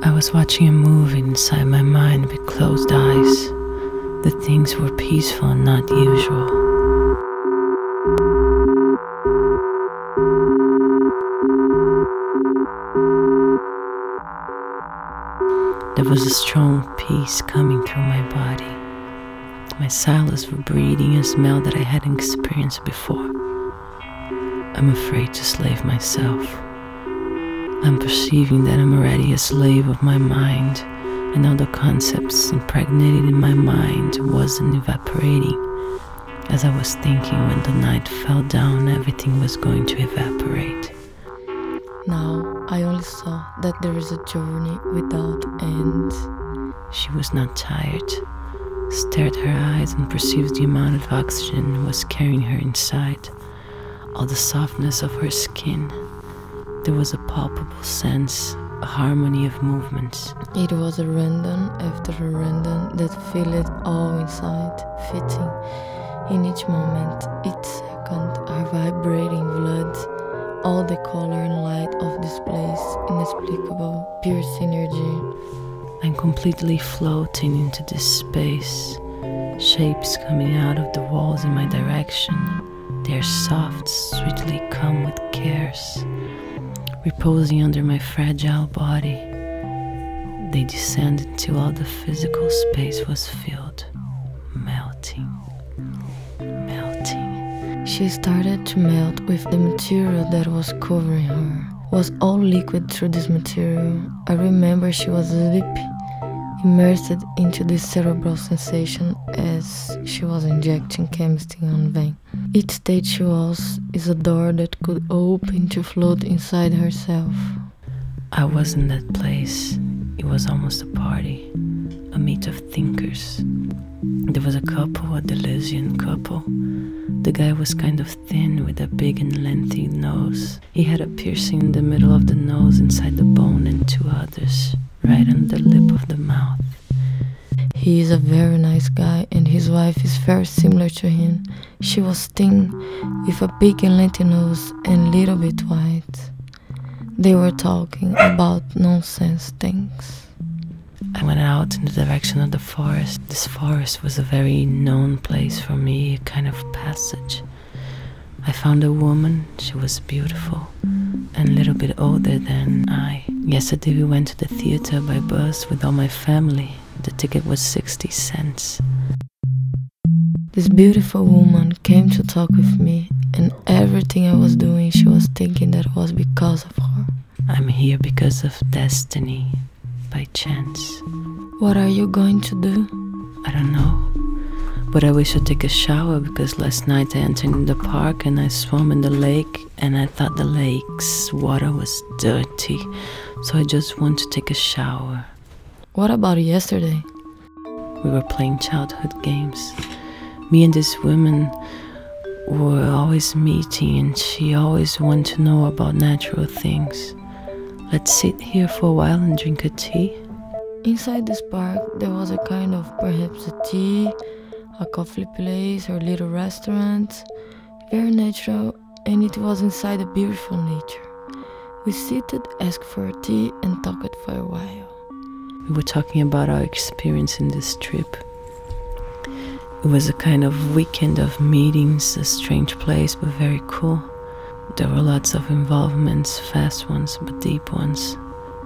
I was watching a movie inside my mind with closed eyes. The things were peaceful and not usual. There was a strong peace coming through my body. My cells were breathing a smell that I hadn't experienced before. I'm afraid to slave myself. I'm perceiving that I'm already a slave of my mind, and all the concepts impregnated in my mind wasn't evaporating. As I was thinking, when the night fell down, everything was going to evaporate. Now I only saw that there is a journey without end. She was not tired. Stared her eyes and perceived the amount of oxygen was carrying her inside. All the softness of her skin. There was a palpable sense, a harmony of movements. It was a random after a random that filled it all inside, fitting. In each moment, each second, our vibrating blood, all the color and light of this place, inexplicable, pure synergy. I'm completely floating into this space, shapes coming out of the walls in my direction. They are soft, sweetly come with cares. Reposing under my fragile body, they descended until all the physical space was filled, melting, melting. She started to melt with the material that was covering her. Was all liquid through this material. I remember she was sleepy, immersed into this cerebral sensation as she was injecting chemistry on vein. Each state she was is a door that could open to float inside herself. I was in that place. It was almost a party, a meet of thinkers. There was a couple, a Deleuzian couple. The guy was kind of thin with a big and lengthy nose. He had a piercing in the middle of the nose inside the bone and two others, right on the lip of the mouth. He is a very nice guy and his wife is very similar to him. She was thin, with a big and lengthy nose and little bit white. They were talking about nonsense things. I went out in the direction of the forest. This forest was a very known place for me, a kind of passage. I found a woman. She was beautiful and a little bit older than I. Yesterday we went to the theater by bus with all my family. The ticket was 60 cents. This beautiful woman came to talk with me, and everything I was doing, she was thinking that was because of her. I'm here because of destiny, by chance. What are you going to do? I don't know, but I wish I'd take a shower because last night I entered in the park and I swam in the lake and I thought the lake's water was dirty, so I just want to take a shower. What about yesterday? We were playing childhood games. Me and this woman were always meeting and she always wanted to know about natural things. Let's sit here for a while and drink a tea. Inside this park there was a kind of perhaps a tea, a coffee place or little restaurant. Very natural, and it was inside a beautiful nature. We seated, asked for a tea and talked for a while. We were talking about our experience in this trip. It was a kind of weekend of meetings, a strange place but very cool. There were lots of involvements, fast ones but deep ones.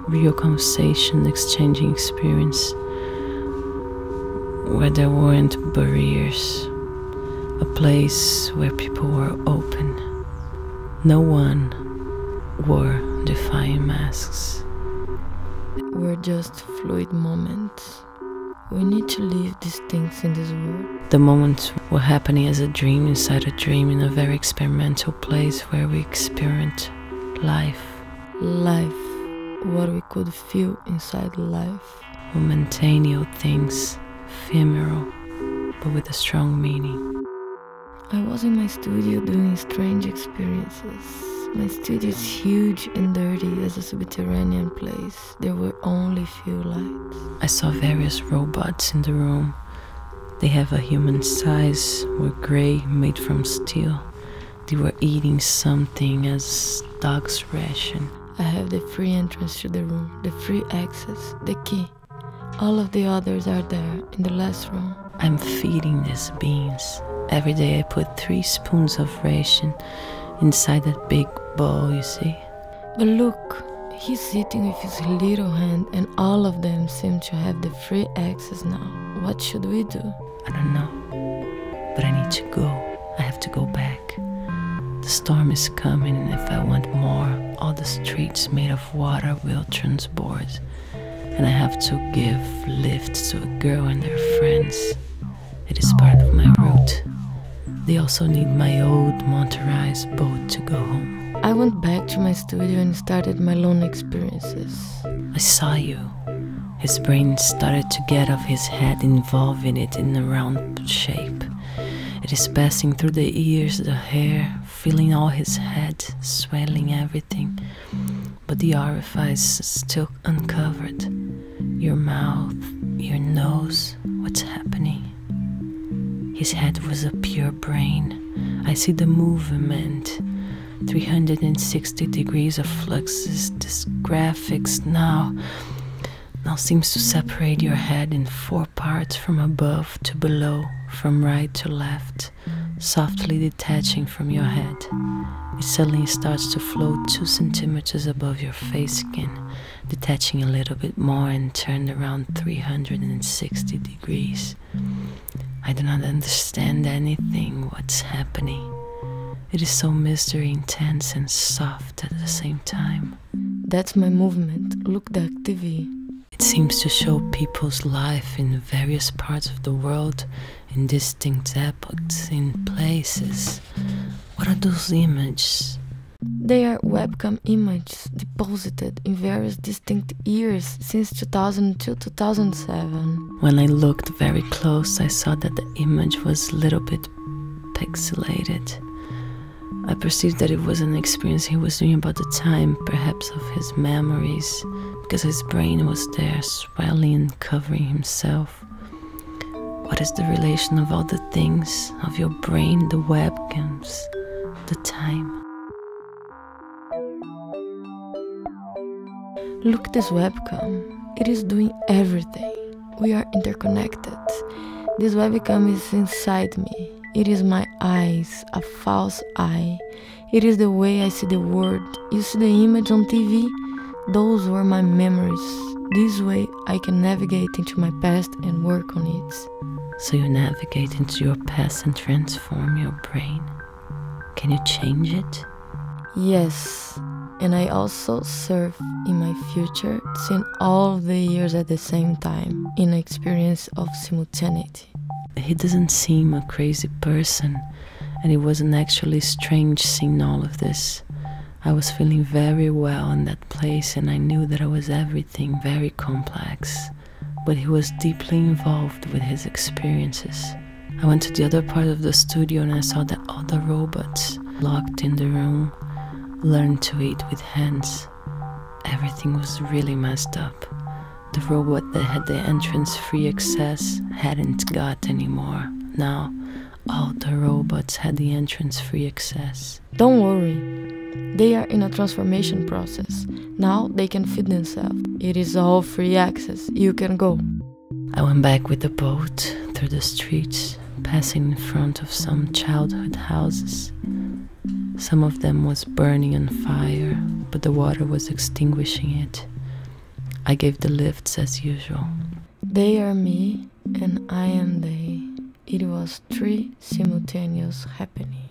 Real conversation, exchanging experience, where there weren't barriers. A place where people were open. No one wore defying masks. We're just fluid moments. We need to leave these things in this world. The moments were happening as a dream inside a dream in a very experimental place where we experienced life. Life, what we could feel inside life. Momentaneous things, ephemeral, but with a strong meaning. I was in my studio doing strange experiences. My studio is huge and dirty as a subterranean place. There were only few lights. I saw various robots in the room. They have a human size, were grey, made from steel. They were eating something as dog's ration. I have the free entrance to the room, the free access, the key. All of the others are there in the last room. I'm feeding these beings. Every day I put 3 spoons of ration inside that big bowl, you see. But look, he's sitting with his little hand and all of them seem to have the free access now. What should we do? I don't know, but I need to go. I have to go back. The storm is coming, and if I want more, all the streets made of water will transbord. And I have to give lifts to a girl and their friends. It is part of my route. They also need my old motorized boat to go home. I went back to my studio and started my lone experiences. I saw you. His brain started to get off his head, involving it in a round shape. It is passing through the ears, the hair, filling all his head, swelling everything. But the orifice is still uncovered. Your mouth, your nose, what's happening? His head was a pure brain. I see the movement. 360 degrees of fluxes. This graphics now seems to separate your head in 4 parts, from above to below, from right to left, softly detaching from your head. It suddenly starts to float 2 centimeters above your face skin, detaching a little bit more and turned around 360 degrees. I do not understand anything what's happening. It is so mystery intense and soft at the same time. That's my movement. Look, the TV. It seems to show people's life in various parts of the world, in distinct epochs, in places. What are those images? They are webcam images deposited in various distinct years since 2002-2007. When I looked very close, I saw that the image was a little bit pixelated. I perceived that it was an experience he was doing about the time, perhaps of his memories, because his brain was there, swelling and covering himself. What is the relation of all the things, of your brain, the webcams, the time? Look, this webcam. It is doing everything. We are interconnected. This webcam is inside me. It is my eyes, a false eye. It is the way I see the world. You see the image on TV? Those were my memories. This way I can navigate into my past and work on it. So you navigate into your past and transform your brain. Can you change it? Yes, and I also surf in my future, seeing all of the years at the same time, in an experience of simultaneity. He doesn't seem a crazy person, and it wasn't actually strange seeing all of this. I was feeling very well in that place, and I knew that I was everything very complex, but he was deeply involved with his experiences. I went to the other part of the studio and I saw that all the robots locked in the room learned to eat with hands. Everything was really messed up. The robot that had the entrance-free access hadn't got anymore. Now, all the robots had the entrance-free access. Don't worry. They are in a transformation process. Now they can feed themselves. It is all free access. You can go. I went back with the boat through the streets, passing in front of some childhood houses. Some of them was burning on fire, but the water was extinguishing it. I gave the lifts as usual. They are me, and I am they. It was 3 simultaneous happening.